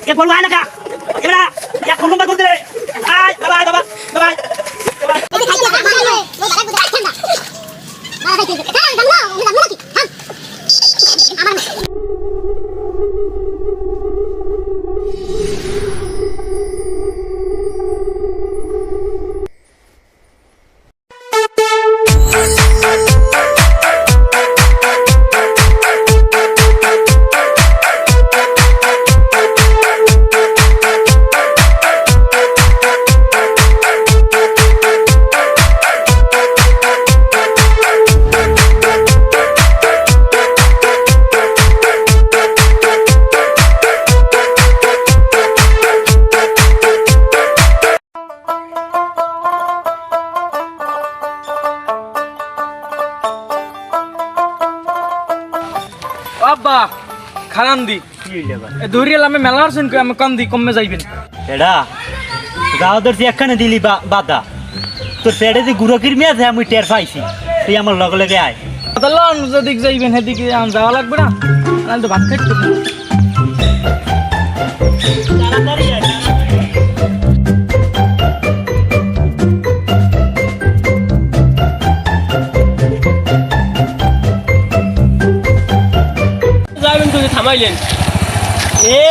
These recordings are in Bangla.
ये बोलवा ना का ये बड़ा या कौन नंबर बोलते आय बाय बाय बाय বাবা খারান দি এ ধরিয়াল আমি মেলা আছেন কই আমি কম দি কমে যাইবেন এডা গাওদের যে একখানে দিলি বাদা তোর পেটে যে গুড়ো কিরমি আছে আমি টের পাইছি তুই আমার লগে লগে আয় তাহলে যেদিক যাইবেন সেদিকে যাওয়া লাগবে না তাহলে তো ভাত খাইতে তাড়াতাড়ি আয় যাইবেন তুই থামাইলেন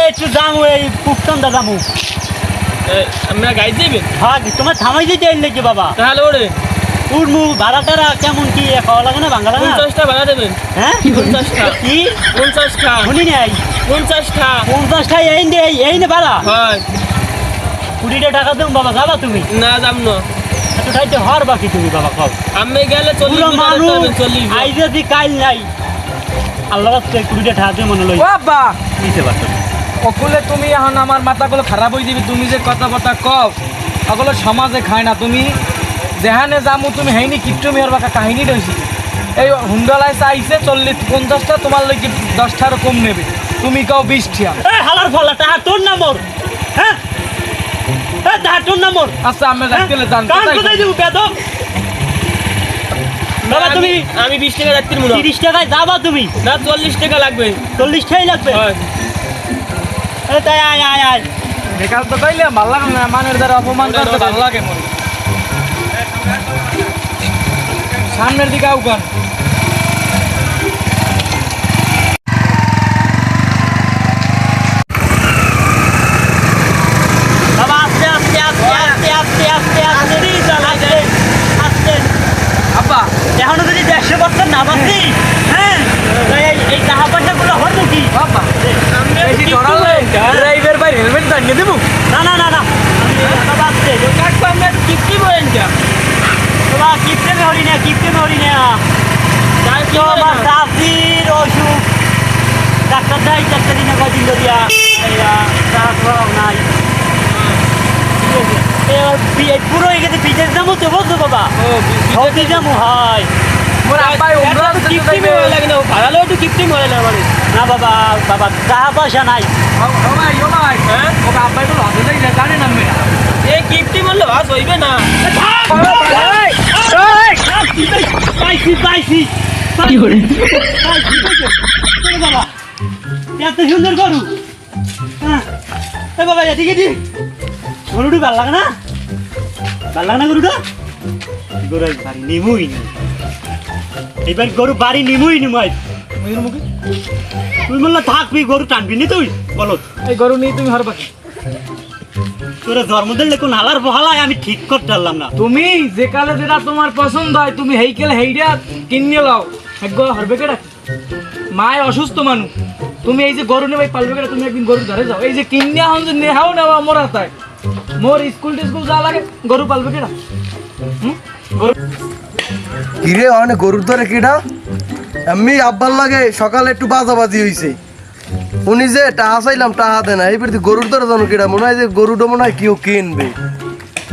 একটু যাবো এই পুকতন দা যাবো আমরা গাড়ি যাইবেন হ্যাঁ তোমার থামাই দিতে এলে কি বাবা তাহলে ওরে উড়মু ভাড়া টাড়া কেমন কি খাওয়া লাগে না বাংলা না 50টা ভাড়া দেবেন হ্যাঁ 50টা কি 50টা শুনি নাই 50টা 50টা এই নে ভাড়া হয় 20টা টাকা দেব বাবা যাবা তুমি না যাম না এত টাইতে হর বাকি তুমি বাবা খাও আমি গেলে 40 আই যদি কাল নাই আল্লাহ রাস্তে 20টা টাকা দিয়ে মনে লই বাবা নিতে পারছো অকুলে তুমি এখন আমার মাথাগুলো খারাপ হয়ে দিবি তুমি যে কথা কও ওগুলো সমাজে খায় না তুমি যেখানে যামু তুমি হেইনি কিট্টু মেয়র বাঁকা কাহিনী রয়েছি এই হুন্ডালায় চাইছে 40-50টা তোমার লাগে 10টারও কম নেবে তুমি কাও 20টা হালার ফলা টাকা তোর নম্বর হ্যাঁ টাকা তোর নম্বর আচ্ছা আমরা রাখলে জান কান কোথায় দিব বেদক বাবা তুমি আমি 20 টাকা রাখতে মনে 30 টাকায় যাবা তুমি না 40 টাকা লাগবে 40 টাকাই লাগবে তাই আয় আয় আয় বেকার তো কইলে ভালো লাগে না মানের দ্বারা অপমান করতে ভালো লাগে মনে সামনের দিকে আউকান বাবা আস্তে আস্তে আস্তে আস্তে আস্তে আস্তে আস্তে চালাইছে আস্তে আব্বা এখনো যদি 150 বছর না বাঁচি হ্যাঁ এই টাকা পয়সাগুলো হতো কি বাবা বেশি ডরালে ড্রাইভার ভাই হেলমেট বানিয়ে দেবো না না না না বাবা আস্তে কাকু আমরা কিপটি বলেন যা বাবা কিপটে হরি না তাই কি আমার চাষির অসুখ ডাক্তার দেয় 4 দিনে কদিন ধরিয়া টাকা নাই পুরো এখানে বিদেশ যাবো তো বলতো বাবা সৌদি যাবো হয় মোর আব্বাই উমরা কিপটি মরে লাগে না ভাড়ালো একটু কিপটি মরে না মানে না বাবা বাবা টাকা পয়সা নাই ও ভাই হ্যাঁ ও আব্বাই তো লস হয়ে যায় জানেন আমি এই কিপটি মরলে লস হইবে না পাইছি কি করে বাবা এত সুন্দর গরু হ্যাঁ বাবা এদিকে দি গরুটি ভাল লাগে না গরুটা গরু বাড়ি নিমুই নি এইবার গরু বাড়ি নিমুই নিমাই তুই বললা থাকবি গরু টানবি নি তুই বলো এই গরু নিয়ে তুমি হারবা তোরা জন্ম দিলে কোন হালার বহালায় আমি ঠিক করতে পারলাম না তুমি যে কালে যেটা তোমার পছন্দ হয় তুমি হেই কেলে হেইটা কিনে লাও এক গো হারবে কেডা মায় অসুস্থ মানুষ তুমি এই যে গরু নেবে পালবে কেডা তুমি একদিন গরু ধরে যাও এই যে কিনে হন যে নেহাও নেওয়া মোর হাতায় মোর স্কুল যা লাগে গরু পালবে কেডা কিরে অনেক গরুর ধরে কিডা আমি আব্বার লাগে সকালে একটু বাজাবাজি হইছে উনি যে টাহা চাইলাম টাহা দেয় না এইবার গরুর ধরে জানো কিডা মনে হয় যে গরুটা মনে হয় কেউ কিনবে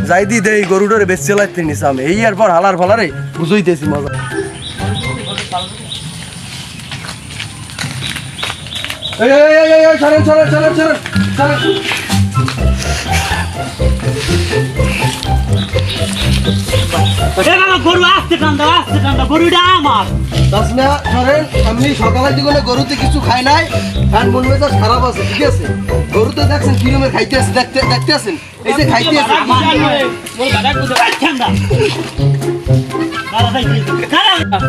যাই দি দেই গরুটারে বেশ চালাইতে নিস আমি এই আর পর হালার ফালারে বুঝইতেছি মজা এই চলেন চলেন এ বাবা গরু আসতে টান্দা গরুটা আমার তাছনা ধরেন আমি সকালের দিকে গরুতে কিছু খাই নাই আর মন মেজাজ খারাপ আছে ঠিক আছে গরুতে দেখছেন কিরমের খাইতে আছে দেখতে আছেন এই যে খাইতে আছে ঠান্ডা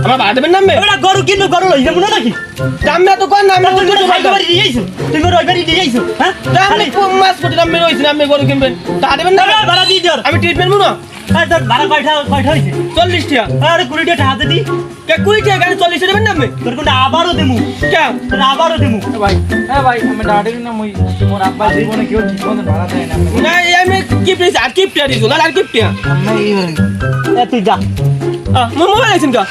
আমার ভাড়া দেবেন নামবে গরু কিনো গরু লই যাবো না নাকি দামে তো কোন নামে তুমি রবিবারই দিয়ে যাইছো হ্যাঁ আমি মাস কোটি নামে রইছি আমি গরু কিনবেন তা দেবেন না ভাড়া দিয়ে দিও আমি ট্রিটমেন্ট মুনো তোর ভাড়া কয়টা হয়েছে 40 টাকা আরে 20 টাকা হাতে দি কে 20 টাকা গাড়ি 40 দেবেন নামে তোর কোনটা আবারও দেমু কে তোর আবারও দেমু ভাই হ্যাঁ ভাই আমি ডাড়ি না মই মোর আব্বা জীবনে কেউ ঠিক মতো ভাড়া দেয় না না আমি কি প্রেস আর কি প্রিয়া দিছো আর কি প্রিয়া এ তুই যা মোর মোবাইল আছেন কা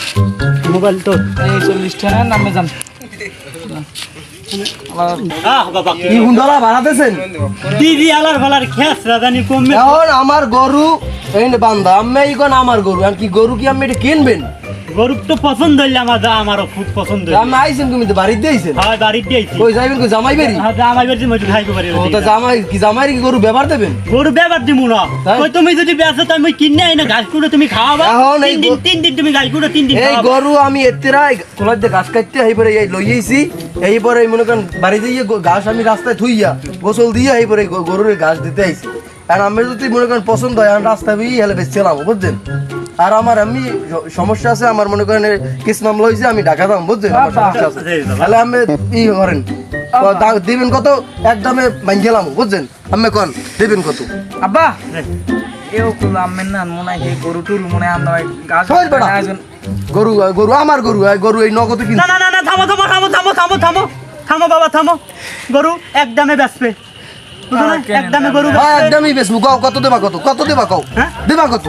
মোবাইল তো এই 40 টাকা নামে যান বাবা কি হুন্ডলা বাড়াতেছেন দিদি আলার ফালার খেস রাজানি কমবে এখন আমার গরু এই বান্দা আমি এখন আমার গরু আর কি গরু কি আমি এটা কিনবেন গরু তো পছন্দ হইলে আমারও খুব পছন্দ আমি আইছেন তুমি তো বাড়িতে আইছেন হয় বাড়ি দিয়েছি ওই যাইবেন কই জামাই বাড়ি আমার বাড়ি মধ্যে খাইতে পারি ও তো জামাই কি গরু ব্যবহার দেবেন গরু ব্যবহার দিমু না তাই? ওই তুমি যদি বেঁচো তো আমি কিনে আই না ঘাস কুড়ে তুমি খাওয়াবা এখন এই 3 দিন তুমি ঘাস কুড়ে 3 দিন এই খাওয়াবা গরু আমি এতেরা কোলার দিয়ে ঘাস কাটতে এইপরে এই লইয়েছি এইপরে মনে করেন বাড়ি দিয়ে ঘাস আমি রাস্তায় থুইয়া গোসল দিয়ে এইপরে গরুর ঘাস দিতে আইছি আর আমি যদি মনে করেন পছন্দ হয় আমি রাস্তায় বেরিয়ে হেলে বেচছিলাম বুঝছেন আর আমার আমি সমস্যা আছে আমার মনে করেন কেস মামলা হয়েছে আমি ঢাকা দাম বুঝছেন আমার সমস্যা আছে তাহলে আমি ই করেন দিবেন কত একদমে মাইনছিলাম বুঝছেন আমি কোন দিবেন কত আব্বা এও কুলা আমেন না মনে হয় গরু টুল মনে হয় আমরা গাছ সবাই বেড়া। গরু গরু আমার গরু গরু এই নগদ কিনছি না থামো বাবা থামো গরু একদমে বেচবে বুঝো না একদমে গরু হ্যাঁ একদমই বেশ কত দেবা কত দেবা কও হ্যাঁ? দেবা কত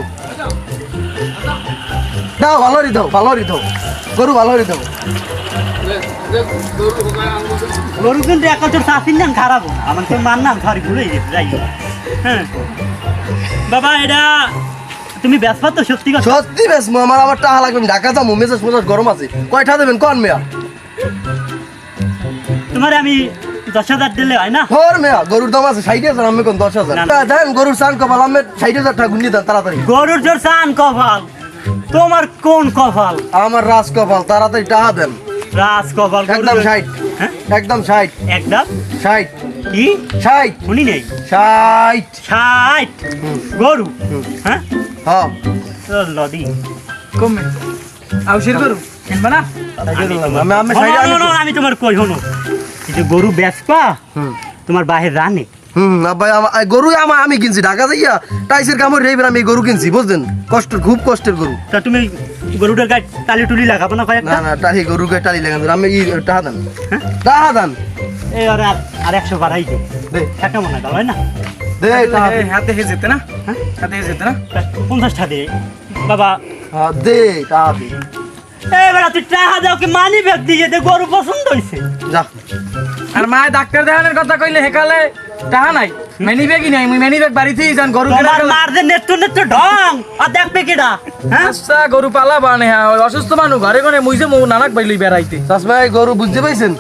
দাও ভালোরই দাও গরু ভালোরই দাও গরু কিন্তু একচর চাষির নাম খারাপ আমার তো মান নাম সরি ভুলে গেছে যাই হোক। হ্যাঁ বাবা এটা তুমি ব্যস্ত তো সত্যি কথা সত্যি বেশ আমার আবার টাকা লাগবে আমি ঢাকা যাবো মেজাজ মেজাজ গরম আছে কয়টা দেবেন কন মেয়া তোমার আমি 10,000 দিলে হয় না হর মেয়া গরুর দাম আছে 60,000 আমি কোন 10,000 না, না। দেন গরুর সান কপাল আমি 60,000 টাকা গুনি দেন তাড়াতাড়ি গরুর জোর চান কপাল তোমার কোন কপাল আমার রাজ কপাল তাড়াতাড়ি টাকা দেন রাজ কপাল গরুর একদম জোর- 60 হ্যাঁ একদম 60 একদম 60 কি 60 শুনি নেই 60 60 গরু হ্যাঁ হ্যাঁ লদি কমে আউশির গরু কিনবা না আমি আমি তোমার কই হনো এই যে গরু বেচপা হুম তোমার বাহে জানে ভাই গরু আমি কিনছি ঢাকা যাইয়া টাইসের কামড় রেইবার আমি এই গরু কিনছি বুঝলেন খুব কষ্টের গরু তা তুমি গরুটার গায়ে টালি টুলি লাগাবো না না কয়েকটা না টালি গরু গায়ে টালি লাগান আমি টাহা দেন হ্যাঁ? টাহা দেন এই আর 100 বাড়াই দে দে একটা মনে হয় না দে টাহা দে হাতে হে যেতে না হ্যাঁ? হাতে হে যেতে না 50টা দে বাবা হ্যাঁ, দে টাহা দে এবার তুই টাকা দাও কি মানি ব্যাগ দিয়ে দে গরু পছন্দ হইছে যা আর মা ডাক্তার দেখানোর কথা কইলে হেকালে টাকা নাই মেনি ব্যাগই নাই মুই মেনি ব্যাগ বাড়িতেই যান গরু কেনা তোমার মার যে নেত্র ঢং আর দেখবে কেডা হ্যাঁ আচ্ছা গরু পালা বানে হ্যাঁ অসুস্থ মানুষ ঘরে ঘরে মুইছে মো নানাক বাইলি বেড়াইতে চাষমা এই গরু বুঝতে পাইছেন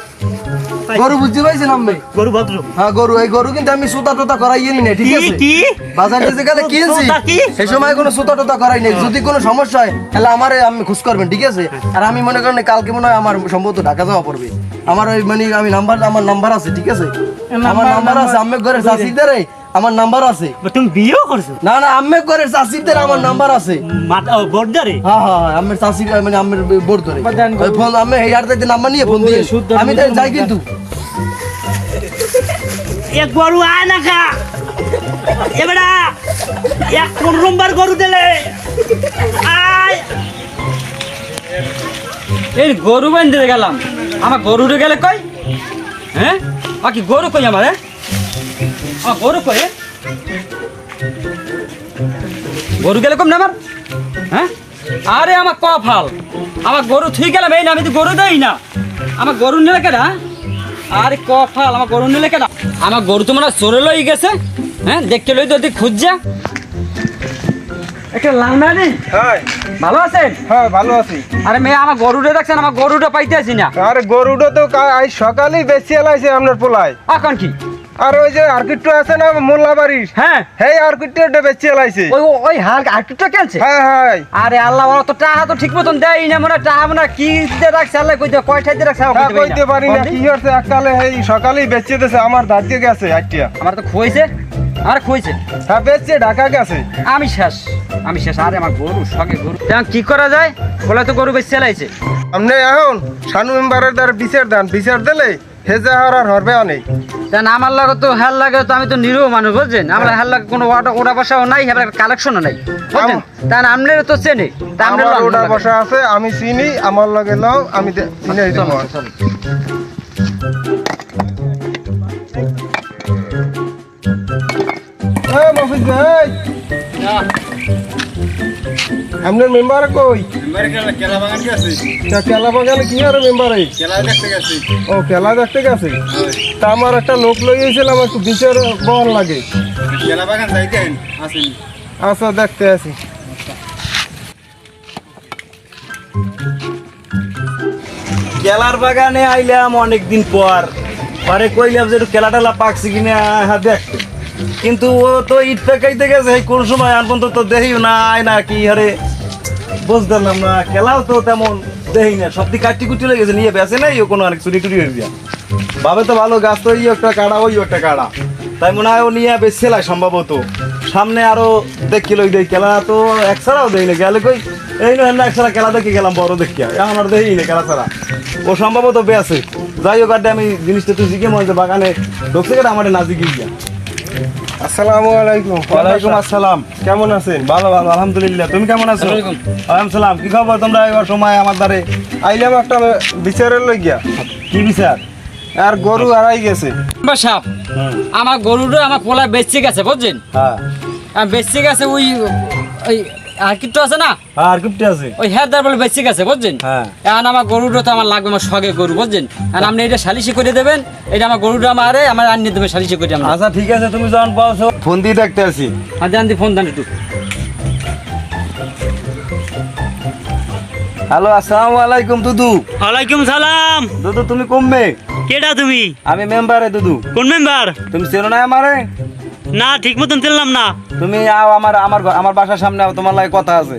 গরু বুঝতে পাইছেন আমি গরু ভদ্র হ্যাঁ গরু এই গরু কিন্তু আমি সুতা টুতা করাইয়ে নি না ঠিক কি আছে কি বাজারে যেখানে কিনছি সুতা কি? সেই সময় কোনো সুতা টুতা করাই নাই যদি কোনো সমস্যা হয় তাহলে আমারে আমি খোঁজ করবেন ঠিক আছে আর আমি মনে করেন কালকে মনে হয় আমার সম্ভবত ঢাকা যাওয়া পড়বে আমার ওই মানে আমি আমার নাম্বার আছে ঠিক আছে আমার নাম্বার আছে আমি ঘরের চাষিদের আমার নাম্বার আছে তুমি বিয়েও করছো না না আমি ঘরের চাষিদের আমার নাম্বার আছে মাথা বর্ডারে হ্যাঁ হ্যাঁ আমার চাষি মানে আমার বোর্ড ধরে দেন গো। ওই ফোন আমি হেয়ার থেকে নাম্বার নিয়ে ফোন দিয়ে শুদ্ধ আমি তাই যাই কিন্তু এক গরু আয় না খা এবারে এক 15 নম্বর গরু দিলে আয় এই গরু বান্ধে গেলাম আমার গরুরে গেলে কই হ্যাঁ বাকি গরু কই আমার আমার গরু কই গরু গেলে কম না আমার হ্যাঁ আরে আমার কফাল আমার গরু থুই গেলাম এই না আমি তো গরু দেই না আমার গরু নিলে কেনা আরে কফাল আমার গরু নিলে কেনা আমার গরু তো মানে চোরে লই গেছে হ্যাঁ দেখতে লই তো খুঁজছে একটা লাল মেয়ে হ্যাঁ ভালো আছেন হ্যাঁ ভালো আছি আরে মেয়ে আমার গরুটা দেখছেন আমার গরুটা পাইতে আছি না আরে গরুটা তো আজ সকালেই বেশি এলাইছে আপনার পোলায় এখন কি আর ওই যে আর্কিটটা আছে না মোল্লা বাড়ির, হ্যাঁ সেই আর্কিটটা বেচে এলাইছে। ওই ওই হাল আর্কিটটা কেনছে? হ্যাঁ হ্যাঁ। আরে আল্লাহ, ওরা তো টাকা তো ঠিক মতন দেয় না, মনে টাকা মনে কি দিয়ে রাখছে আল্লাহ, কই দিয়ে কয়টা দিয়ে রাখছে তা কইতে পারি না কি হচ্ছে, এককালে এই সকালেই বেচে দিয়েছে, আমার ধার গেছে আইটিয়া। আমার তো খুঁজছে, আমার খুঁজছে, হ্যাঁ বেচে ঢাকা গেছে। আমি শেষ, আমি শেষ। আরে আমার গরু সঙ্গে গরু, এখন কি করা যায়? বলে তো গরু বেশ চালাইছে। আপনি এখন শানু মেম্বারের দ্বারা বিচার দেন, বিচার দিলে হেজা আর হরবে অনেক। তেন আমার লাগে তো হেল লাগে, তো আমি তো নিরীহ মানুষ বুঝছেন, আমরা হেল লাগে কোনো ওটা বসাও নাই, হেবার কালেকশনও নাই বুঝছেন। তাই আপনারা তো চেনে, তা আমরা আমার ওটা বসা আছে, আমি চিনি, আমার লগে লও, আমি চিনি এই দেবো। এই মফিজ ভাই, আপনার মেম্বার কই? তা কেলা বাগানে কি আর মেম্বার? ও খেলা দেখতে গেছে। তা আমার একটা লোক লই গেছিলাম, একটু বিচার বল লাগে। আচ্ছা দেখতে আছি। কেলার বাগানে আইলাম অনেকদিন পর, পরে কইলাম যে একটু কেলা টেলা পাকছে কিনা দেখতে, কিন্তু ও তো ইট পেকাইতে গেছে, কোন সময় আন পর্যন্ত তো দেখিও না, আয় না কি হারে বুঝতাম না। কেলাও তো তেমন দেখি না, সব দিকে কাটি কুটি লেগেছে, নিয়ে বেছে নাই ও কোনো অনেক চুরি টুরি হয়ে যায়। ভাবে তো ভালো গাছ, তো এই একটা কাড়া ওই একটা কাড়া, তাই মনে হয় ও নিয়ে বেশি লাই সম্ভবত। সামনে আরো দেখিল ওই দেখ কেলা তো এক ছাড়াও দেই না, গেলে কই এই না এক ছাড়া কেলা দেখে গেলাম বড় দেখিয়া, এখন আর দেখি না কেলা ছাড়া, ও সম্ভবত বেছে। যাই হোক, আমি জিনিসটা তুই জিজ্ঞে মনে বাগানে ঢুকছে কেটে আমার না জিজ্ঞে গিয়া। আসসালামু আলাইকুম। ওয়ালাইকুম আসসালাম। কেমন আছেন? ভালো ভালো আলহামদুলিল্লাহ, তুমি কেমন আছো? ওয়ালাইকুম সালাম। কি খবর তোমরা এবার সময় আমার দ্বারে? আইলাম একটা বিচারের লই গিয়া। কি বিচার? আর গরু হারাই গেছে। সাপ আমার গরুটা আমার পোলা বেচছে গেছে বুঝছেন, হ্যাঁ বেচছে গেছে ওই ওই আর্কিটটা আছে না, আর কিপটে আছে ওই হেদার বলে বেচছে গেছে বুঝছেন। হ্যাঁ। এখন আমার গরুটা তো আমার লাগবে, আমার শখের গরু বুঝছেন, আর আপনি এটা সালিশি করে দেবেন, এটা আমার গরুটা আমার আনিয়ে দেবেন সালিশি করে আমরা। আচ্ছা ঠিক আছে, তুমি যখন পাওছো ফোন দিয়ে দেখতে আসি। আর দেন দি ফোন দেন একটু। হ্যালো, আসসালামু আলাইকুম দুদু। ওয়ালাইকুম সালাম। দুদু তুমি কমবে? কেডা তুমি? আমি মেম্বারে দুদু। কোন মেম্বার? তুমি চেনো না আমারে? না, ঠিক মতন চিনলাম না। তুমি আও আমার বাসার সামনে, তোমার লাগে কথা আছে।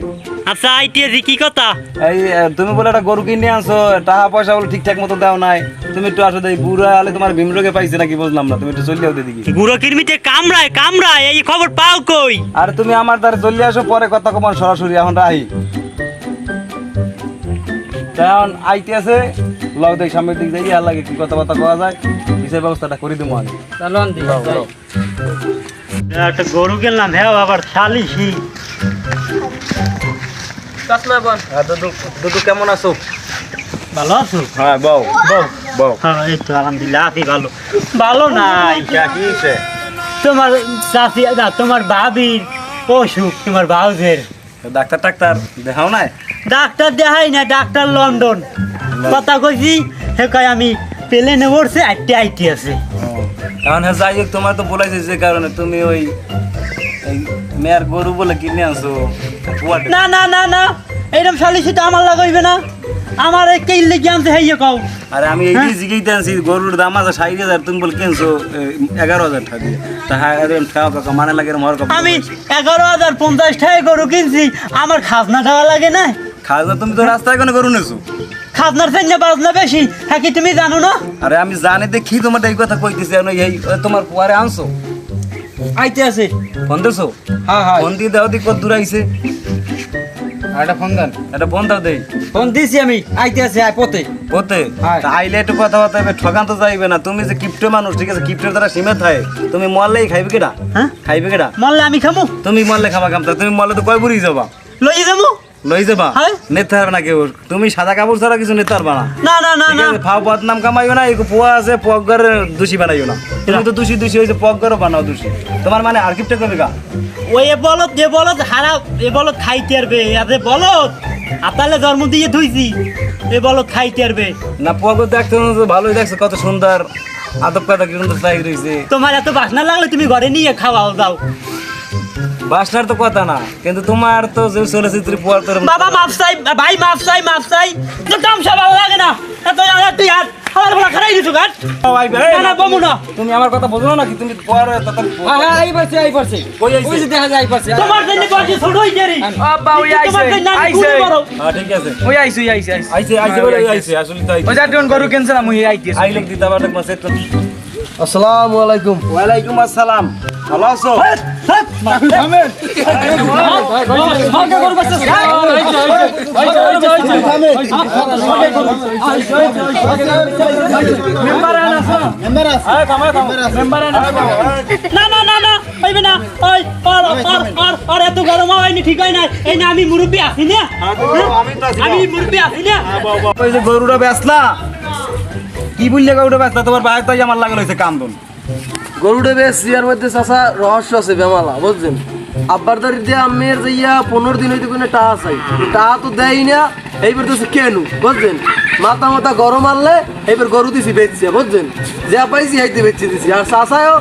আচ্ছা আইটিএসি কি কথা? এই তুমি বলে একটা গরু কিনে আনছো, টাকা পয়সা বলে ঠিকঠাক মতো দাও নাই, তুমি একটু আসো দেই। বুড়া আলে তোমার ভীমরোগে পাইছে নাকি বুঝলাম না, তুমি একটু চলে যাও দিদি। গুড়ো কিরমিতে কামড়ায় এই খবর পাও কই? আর তুমি আমার দ্বারে চলে আসো, পরে কথা কমান সরাসরি, এখন রাহি। এখন আইতে আছে লগ দেখ, সামনের দিক যাই, আর লাগে কি কথাবার্তা করা যায়, বিষয় ব্যবস্থাটা করে দেবো আমি। তাহলে আন দি যাই। একটা গরু কিনলাম, হ্যাঁ আবার সালিশি। কাসলা বল। দুদু দুদু কেমন আছো? ভালো আছো? হ্যাঁ বউ বউ বউ। হ্যাঁ এই তো আলহামদুলিল্লাহ আছি ভালো। ভালো নাই কি হয়েছে? তোমার চাচি না, তোমার ভাবির অসুখ, তোমার ভাউজের। ডাক্তার টাক্তার দেখাও নাই? ডাক্তার দেখাই না, ডাক্তার লন্ডন। কথা কইছি হে কয় আমি প্লেনে উঠছে, আইটি আছে। এখন হ্যাঁ যাই হোক, তোমার তো বলাইছে যে কারণে তুমি ওই মেয়ের গরু বলে কিনে আনছো। না না না না, এইরকম সালিশি তো আমার লাগাইবে না, আমার এই লেগে আনছে হেয়ে কও। আরে আমি এই জিগেই আনছি, গরুর দাম আছে 60,000, তুমি বলে কিনছো 11,000 টাকা দিয়ে। তা হ্যাঁ কাকা মানে লাগে মর কাকা। আমি 11,050 টাকায় গরু কিনছি, আমার খাজনা দেওয়া লাগে না? খাজনা তুমি তো রাস্তায় কোনো গরু নেছো, খাজনার চেয়ে বাজনা বেশি, হ্যাঁ কি তুমি জানো না? আরে আমি জানি দেখি তোমার এই কথা কইতেছি। এই তোমার পরে আনছো, আইতে আছে। ফোন দিছো? হ্যাঁ হ্যাঁ, ফোন দিয়ে দাও দি কত দূর আইছে, একটা ফোন দেন। এটা ফোন দাও দেই। ফোন দিছি আমি, আইতে আছে আই পথে। ওতে হ্যাঁ। আইলে একটু কথাবার্তা হবে, ঠকান তো যাইবে না। তুমি যে কিপ্টে মানুষ, ঠিক আছে, কিপ্টের দ্বারা সীমে থাকে। তুমি মরলেই খাইবে কেডা? হ্যাঁ খাইবে কেডা? মরলে আমি খামু, তুমি মরলে খাবা কামতা। তুমি মরলে তো কয় বুড়ি যাবা, লই যাবো। লই যাবা, হ্যাঁ। নেতে পারবে না কেউ। তুমি সাদা কাপড় ছাড়া কিছু নেতে পারবা না। না না না না, ফাও বদনাম কামাইও না, এগো পোয়া আছে, পগর দোষী বানাইও না। তুমি তো দোষী হয়েছে, পগরও বানাও দোষী। তোমার মানে আর কিপ্টে করবে গা। ওই এ বলত যে বলত হারা, এ বলত খাইতে পারবে, আর যে বলত আতালে জন্ম দিয়ে ধুইছি, এ বলত খাইতে পারবে না। পগর দেখতে ভালোই দেখছে, কত সুন্দর আদব কথা, কি সুন্দর চাই রয়েছে। তোমার এত বাসনা লাগলে তুমি ঘরে নিয়ে খাওয়াও যাও। বাসনার তো কথা না, কিন্তু তোমার তো যে চলচ্চিত্র পর তোর বাবা মাফ চাই, ভাই মাফ চাই তো তামসা ভালো লাগে না তুই আর আমার বলা খারাই দিছু গাছ না বমু না তুমি আমার কথা বোঝো না কি? তুমি পর হ্যাঁ এই পারছে কই আইছে? ওই যে দেখা যায় পারছে তোমার জন্য বাকি ছোট হই গেরি আব্বা ওই তোমার আইছে জন্য আমি আইছে গুলি বড় ঠিক আছে, ওই আইছে আইছে আইছে আইছে বলে আইছে, আসলে তো ওই আইছে। যার গরু কেনছে না মুই আইতে আইলে দিতে পারবে মাসে তো। আসসালামু আলাইকুম। ওয়ালাইকুম আসসালাম, ভালো আছো? না না না না হইবে না ওই আর এত গরম হয়নি ঠিক হয় না এই না আমি মুরব্বি আছি না আমি মুরব্বি আছি না ওই যে গরুটা বেচলা, কি বললে গরুটা বেচলা? তোমার বাইরে তো আমার লাগলো হয়েছে কান্দন। গরুটা বেশ ইয়ার মধ্যে চাচা রহস্য আছে বেমালা, বুঝছেন? আব্বার দাঁড়ি দিয়ে আমের যাইয়া 15 দিন হইতে কোনো টাকা চাই, টাকা তো দেয় না। এইবার তো কেন বুঝছেন, মাথা গরম আনলে এইবার গরু দিছি বেচছি, বুঝছেন? যা পাইছি হাইতে বেচছি দিছি, আর চাচাও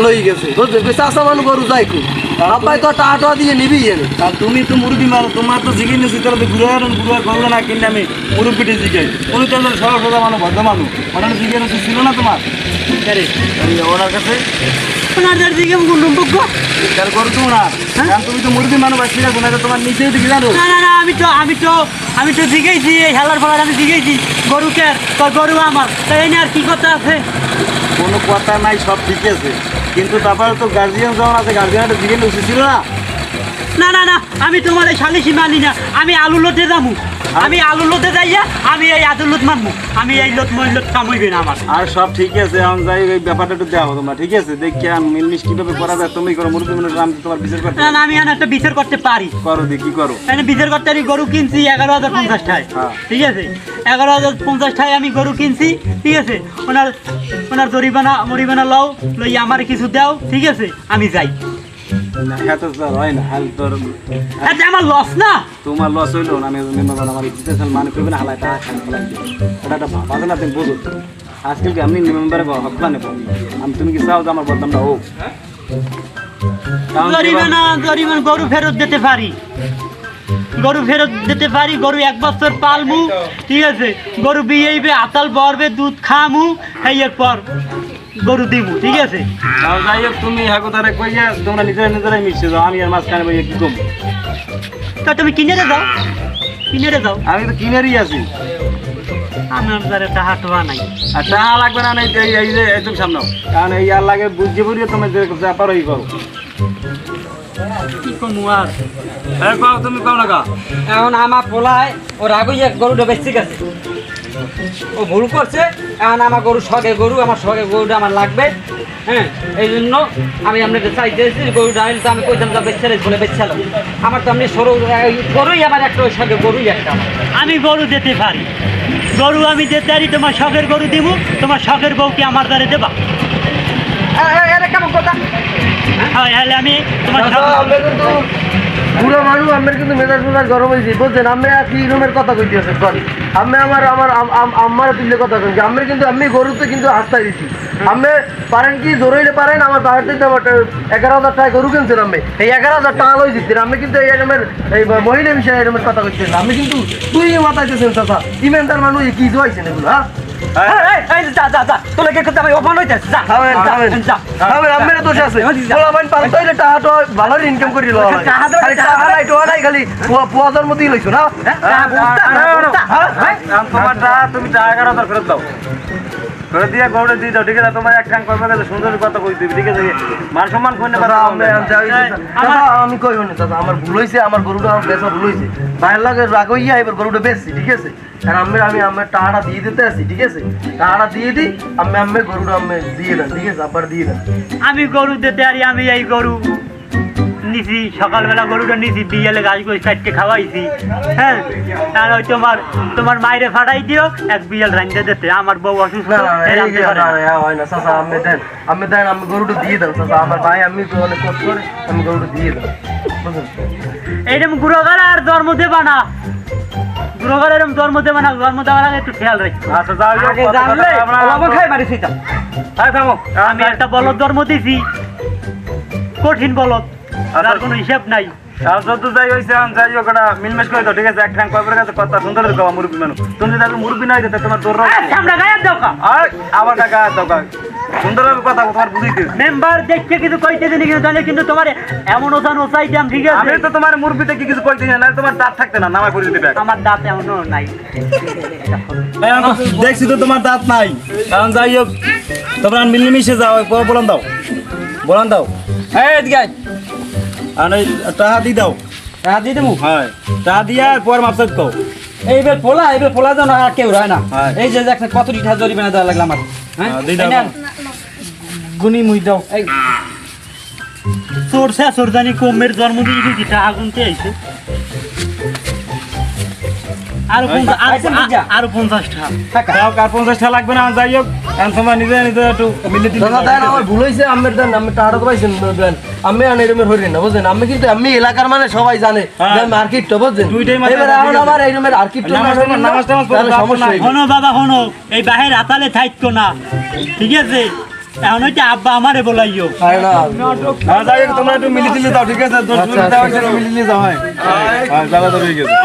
লই গেছে, বুঝছেন? চাচা মানুষ গরু যাই কই, আব্বাই তো টাকা দিয়ে নিবি জানে। আর তুমি তো মুরব্বী মানুষ, তোমার তো জিজ্ঞেস নিচ্ছি তাহলে ঘুরে গরু না কিনে আমি মুরব্বীটে জিজ্ঞাই। উনি তো সরল সোজা মানুষ, ভদ্র মানুষ, ওনার জিজ্ঞেস ছিল না তোমার ওনার কাছে? ওনাদের দিকে গুন্ডুম্বুক তার গরু তো ওনার, কারণ তুমি তো মুরব্বী মানুষ আসছি না, ওনাকে তোমার নিচেই দিকে জানো। না না না আমি তো জিগেইছি এই হেলার ফলার আমি জিগেইছি গরু কে গরু আমার তাই এই নিয়ে আর কি কথা আছে? কোনো কথা নাই, সব ঠিক আছে, কিন্তু তারপরে তো গার্জিয়ান যখন আছে গার্জিয়ানটা জিজ্ঞেস উচিত ছিল না? না না না আমি তোমার এই সালিশি মানি না, আমি আলু লোটে যাবো, আমি আলু লোটে যাইয়া আমি এই আদুর লোট মানবো, আমি এই লোট মহিলত কামইবে না আমার। আর সব ঠিক আছে, এখন যাই এই ব্যাপারটা একটু দেওয়া তোমরা, ঠিক আছে? দেখি মিলমিশ কিভাবে করা যায়, তুমি করো মুরব্বী মানুষ, আমি তো তোমার বিচার করতে না না আমি একটা বিচার করতে পারি, করো দি কি করো। আমি বিচার করতে পারি। গরু কিনছি 11,050 টাকায়, হ্যাঁ। ঠিক আছে? 11,050 টাকায় আমি গরু কিনছি, ঠিক আছে? ওনার মরিবানা লইয়া আমার কিছু দাও, ঠিক আছে? আমি যাই। না হ্যাঁ তো স্যার হয় না, হাল তোর আচ্ছা আমার লস না, তোমার লস হইলো না, আমি মেম্বার আমার ইতিহাস মানে করবে না, হালাই টাকা খান ফেলাই এটা একটা ভাবা না, তুমি বুঝো আজকাল কি আমি মেম্বারে হক মানে আমি, তুমি কি চাও যে আমার বদনামটা হোক? জরিমানা গরু ফেরত দিতে পারি, গরু 1 বছর পালমু, ঠিক আছে? গরু বিয়েইবে, আতাল বরবে, দুধ খামু, খাইয়ের পর গরু দিমু, ঠিক আছে? তাও যাই হোক, তুমি হাগো তারে কইয়া তোমরা নিজেরাই মিশে যাও, আমি আর মাঝখানে বইয়া কি কম? তা তুমি কিনে যাও। আমি তো কিনেরই আছি, আমার দ্বারা টাকা টোয়া নাই। আর টাকা লাগবে না, নাই এই যে একদম সামনে, কারণ এই আর লাগে বুঝতে বুঝিয়ে তুমি যে যা পারো ই করো। কি কমু আর? হ্যাঁ কও, তুমি কও না কা? এখন আমার পোলায় ও রাগইয়া গরুটা বেশি গেছে, ও ভুল করছে। এখন আমার গরু শখে গরু, আমার শখে গরুটা আমার লাগবে, হ্যাঁ? এই জন্য আমি আপনাকে চাইতেছি গরুটা আনলে তো আমি কইতাম যা বেচছে বলে বেচছিল, আমার তো আপনি সরু গরুই আমার একটা, ওই শখে গরুই একটা আমার। আমি গরু দিতে পারি, গরু আমি দিতে পারি, তোমার শখের গরু দিব, তোমার শখের বউকে আমার দ্বারে দেবা। এটা কেমন কথা? হয় হলে আমি তোমার আমরা কিন্তু বুড়ো মানুষ, আমার কিন্তু মেজাজ গরম হয়েছে, বুঝছেন? আমি কি রুমের কথা কইতে আছে আমি আমার তুললে কথা কই, আমি কিন্তু আমি গরুতে কিন্তু আস্থা দিচ্ছি। আমি পারেন কি জোরাইলে পারেন, আমার বাইরে থেকে 11,000 টাকা গরু কিনছেন, আমি এই 11,000 টাকা লই দিচ্ছেন। আমি কিন্তু এই রুমের এই মহিলা বিষয়ে এরমের কথা কইতে আমি কিন্তু তুই মাথাইতেছেন চাচা, ইমেন্টার মানুষ কি জোয়াইছেন এগুলো? হ্যাঁ যা তোলে কে করতে আমি অপমান হইতেছে, যা আমার দোষ আছে, ভালো ইনকাম করি খালি পুয়াজার মধ্যেই লইছো না। তোমারটা তুমি টাকা 11,000 ফেরত দাও, ফেরত দিয়ে গৌড়ে দিয়ে দাও, ঠিক আছে? তোমার এক কাম করবে গেলে সুন্দর কথা কই দিবি, ঠিক আছে? মান সম্মান করতে পারো। আমি কই হইনি দাদা, আমার ভুল হয়েছে, আমার গরুটা আমার বেচা ভুল হয়েছে, বাইরের লাগে রাগ হইয়া এবার গরুটা বেচছি, ঠিক আছে? আর আমি আমার টাকাটা দিয়ে দিতে আসি, ঠিক আছে? টাকাটা দিয়ে দিই, আমি গরুটা আমি দিয়ে দেন, ঠিক আছে? আবার দিয়ে দেন। আমি গরু দিতে পারি, আমি এই গরু নিছি, সকালবেলা গরুটা নিছি, বিয়েলে গাছ করে কাটকে খাওয়াইছি, হ্যাঁ? আর ওই তোমার মায়েরে ফাটাই দিও, এক বিয়েল রান্ধতে দিতে, আমার বউ অসুস্থ, হয় না চাচা, আমি দেন, আমি গরুটা দিয়ে দেন চাচা, আমার ভাই আমি অনেক কষ্ট করে, আমি গরুটা দিয়ে দেন, বুঝলেন? এইরকম গুড়োগার আর জন্ম দেবা না, গুড়োগার এরকম জন্ম দেবা না, জন্ম দেওয়ার আগে একটু খেয়াল রাখি। আচ্ছা যাও, আগে জানলে লবণ খাই মারিস এটা। আমি একটা বলদ জন্ম দিছি, কঠিন বলদ, তার কোনো হিসাব নাই। আর যত যাই হয়েছে যাই হোক ওটা মিলমেশ করে দাও ঠিক আছে। এক ঠ্যাং কয়বার কাছে কথা সুন্দর গাওয়া মুরব্বী মানুষ, তুমি যদি আগে মুরব্বী নাই দিতে তোমার দৌড় আমরা গায়েব দাও কা আর আবার টাকা দরকার সুন্দরভাবে কথা তোমার বুঝাইতে মেম্বার দেখছে কিন্তু কইতে দিনি কিন্তু জানে কিন্তু তোমার এমন ওজন ওসাই দাম ঠিক আছে। আমি তো তোমার মুরব্বীতে কি কিছু কইতে না, তোমার দাঁত থাকতে না নামায় পড়ে দিতে আমার দাঁত এমনও নাই। দেখছি তো তোমার দাঁত নাই, কারণ যাই হোক তোমরা মিলেমিশে যাও, বলান দাও এই এদিকে আয়। আর এই টাকা দিয়ে দাও। টাকা দিয়ে দেবো। হ্যাঁ টাকা দিয়ে আর পর মাপসাদ কও। এইবার পোলা যেন আর কেউ রয় না। হ্যাঁ। এই যে দেখেন কত টাকা জরিমানা দেওয়া লাগলো আমার। হ্যাঁ দিয়ে দাও। এই নেন। গুনি মুই দাও। এই তোর শেষর জানি কমের জন্মদিন দিটা আগুনতে আইছে। আরো 50 টাকা। টাকা। দাও কার 50 টাকা লাগবে না, যাই হোক এখন তোমার নিজে একটু মিলে দিতে দাদা দেন, আমার ভুল হয়েছে, আমের দেন, আমি টাকাটা তো পাইছেন দেন, আমি আর এরমের হরি না বুঝলেন, আমি কিন্তু আমি এলাকার মানে সবাই জানে হ্যাঁ। যে আমি আর্কিটটা বুঝলেন, দুইটাই মাথায় এবার রাখি এখন আছে। আমার এইরমের আর্কিটটা নামাজ টামাজ পড়ে সমস্যা হইবে। হনো বাবা হনো, এই বাহির আতালে থাকতো না ঠিক আছে। এখন ওইটা আব্বা আমারে বলাইও। হয় না হ্যাঁ যাই হোক তোমরা একটু মিলে দিলে দাও ঠিক আছে। 10 আচ্ছা, মিনিট দাও মিলে দিলে দাও। হ্যাঁ জ্বালা তো হয়ে গেছে।